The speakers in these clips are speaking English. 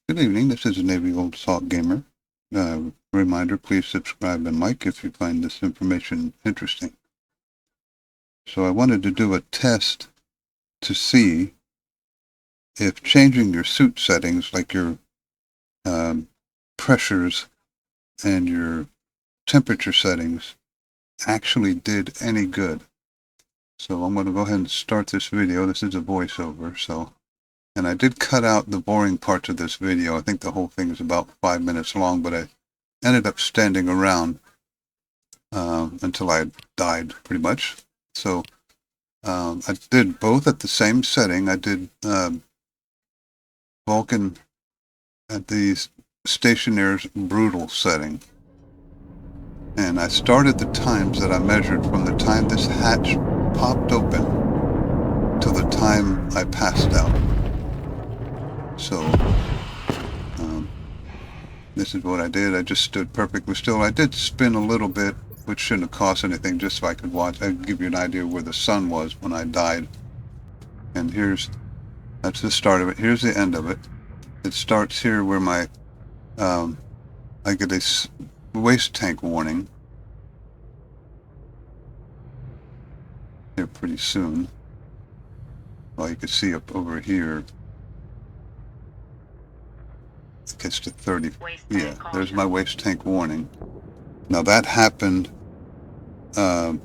Good evening, this is Navy Old Salt Gamer. Reminder, please subscribe and like if you find this information interesting. So I wanted to do a test to see if changing your suit settings, like your pressures and your temperature settings, actually did any good. So I'm going to go ahead and start this video. This is a voiceover, and I did cut out the boring parts of this video. I think the whole thing is about 5 minutes long, but I ended up standing around until I died, pretty much. So I did both at the same setting. I did Vulcan at the Stationeers brutal setting. And I started the times that I measured from the time this hatch popped open to the time I passed out. So this is what I did. I just stood perfectly still. I did spin a little bit, which shouldn't have cost anything, just so I could watch. I could give you an idea where the sun was when I died. And that's the start of it. Here's the end of it. It starts here where my I get a waste tank warning here pretty soon. Well, you can see up over here. It gets to 30. Yeah, there's my waste tank warning. Now that happened at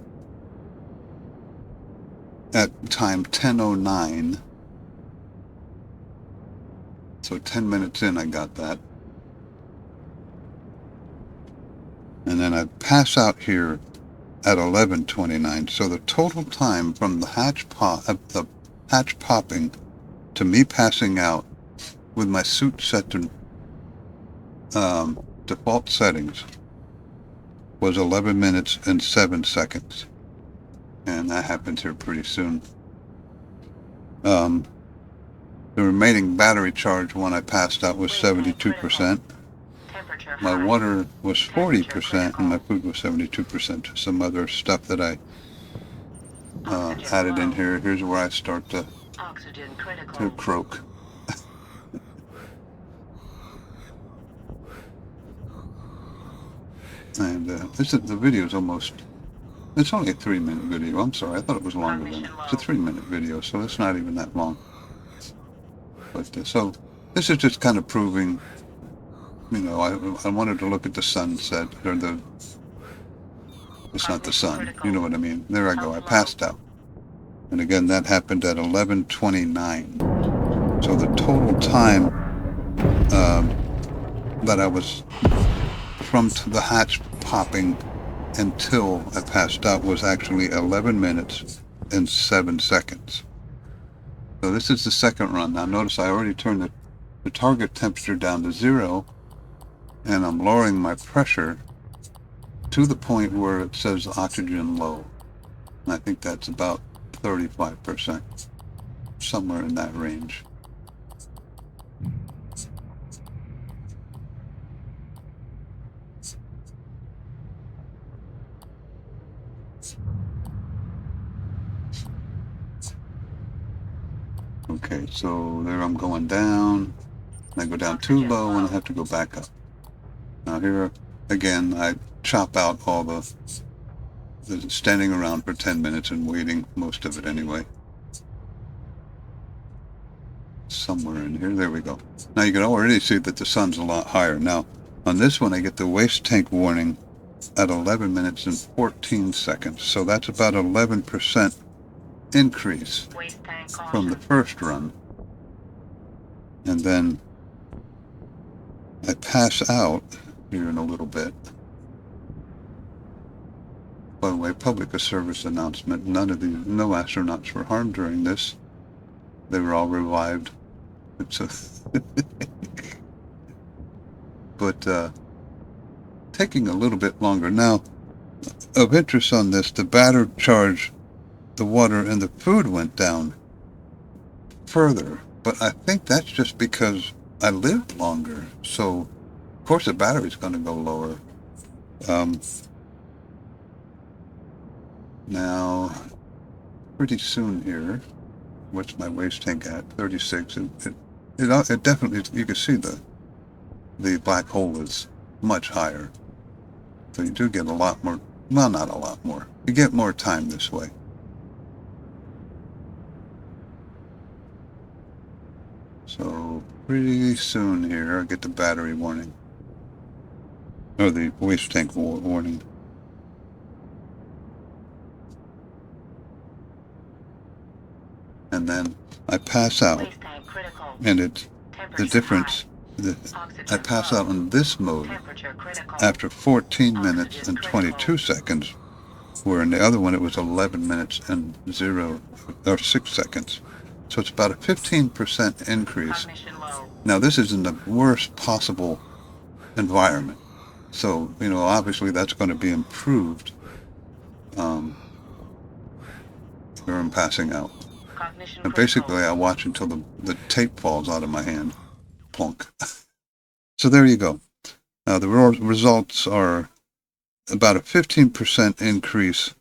time 10:09. So 10 minutes in, I got that. And then I pass out here at 11:29. So the total time from the hatch popping to me passing out with my suit set to default settings was 11 minutes and 7 seconds. And that happens here pretty soon. The remaining battery charge when I passed out was 72%. My water was 40% and my food was 72%. Some other stuff that I added in here. Here's where I start to croak. And the video is it's only a 3-minute video. I'm sorry, I thought it was longer than that. It's a 3-minute video, so it's not even that long. But so this is just kind of proving, I wanted to look at the sunset, or it's not the sun, you know what I mean. There I go, I passed out. And again, that happened at 11:29. So the total time that I was from the hatch popping until I passed out was actually 11 minutes and 7 seconds. So this is the second run. Now notice I already turned the target temperature down to 0, and I'm lowering my pressure to the point where it says oxygen low. And I think that's about 35%, somewhere in that range. Okay, so there I'm going down. I go down too low and I have to go back up. Now here, again, I chop out all the standing around for 10 minutes and waiting, most of it anyway. Somewhere in here, there we go. Now you can already see that the sun's a lot higher. Now, on this one, I get the waste tank warning at 11 minutes and 14 seconds. So that's about 11% increase from the first run. And then I pass out here in a little bit. By the way, public service announcement, no astronauts were harmed during this. They were all revived. But taking a little bit longer. Now, of interest on this, the battery charge, the water, and the food went down further. But I think that's just because I lived longer. So, of course, the battery's going to go lower. Now, pretty soon here, what's my waste tank at? 36. It definitely, you can see the the black hole is much higher. So you do get a lot more, well, not a lot more. You get more time this way. So pretty soon here, I'll get the battery warning. Or the waste tank warning. And then I pass out, and it's the difference. I pass out in this mode after 14 minutes and 22 seconds, where in the other one it was 11 minutes and 6 seconds. So it's about a 15% increase. Now this is in the worst possible environment. So, obviously that's going to be improved where I'm passing out. And basically I watch until the tape falls out of my hand. Plunk. So there you go. The results are about a 15% increase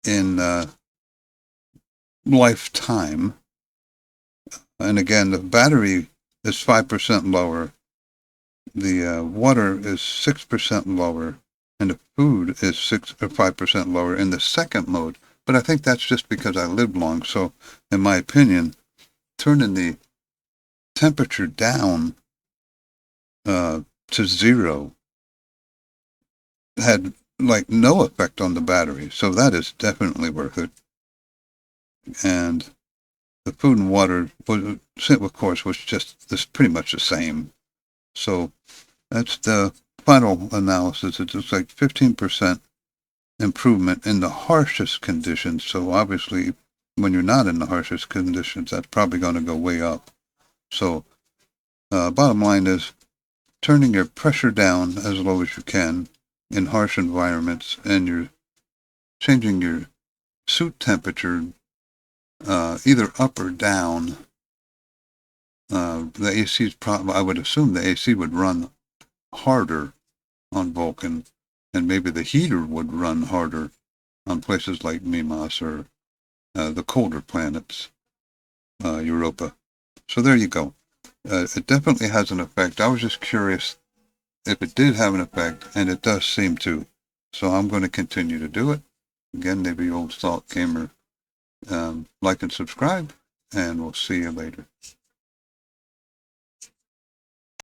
in lifetime. And again, the battery is 5% lower. The water is 6% lower. And the food is 6 or 5% lower in the second mode. But I think that's just because I lived long. So, in my opinion, turning the temperature down to 0 had like no effect on the battery. So that is definitely worth it. And the food and water, of course, was just pretty much the same. So that's the final analysis. It's just like 15% improvement in the harshest conditions. So obviously, when you're not in the harshest conditions, that's probably going to go way up. So bottom line is turning your pressure down as low as you can in harsh environments, and you're changing your suit temperature either up or down. The AC's I would assume the AC would run harder on Vulcan, and maybe the heater would run harder on places like Mimas or the colder planets, Europa. So there you go. It definitely has an effect. I was just curious if it did have an effect, and it does seem to. So I'm going to continue to do it. Again, Navy Old Salt Gamer. Like and subscribe, and we'll see you later.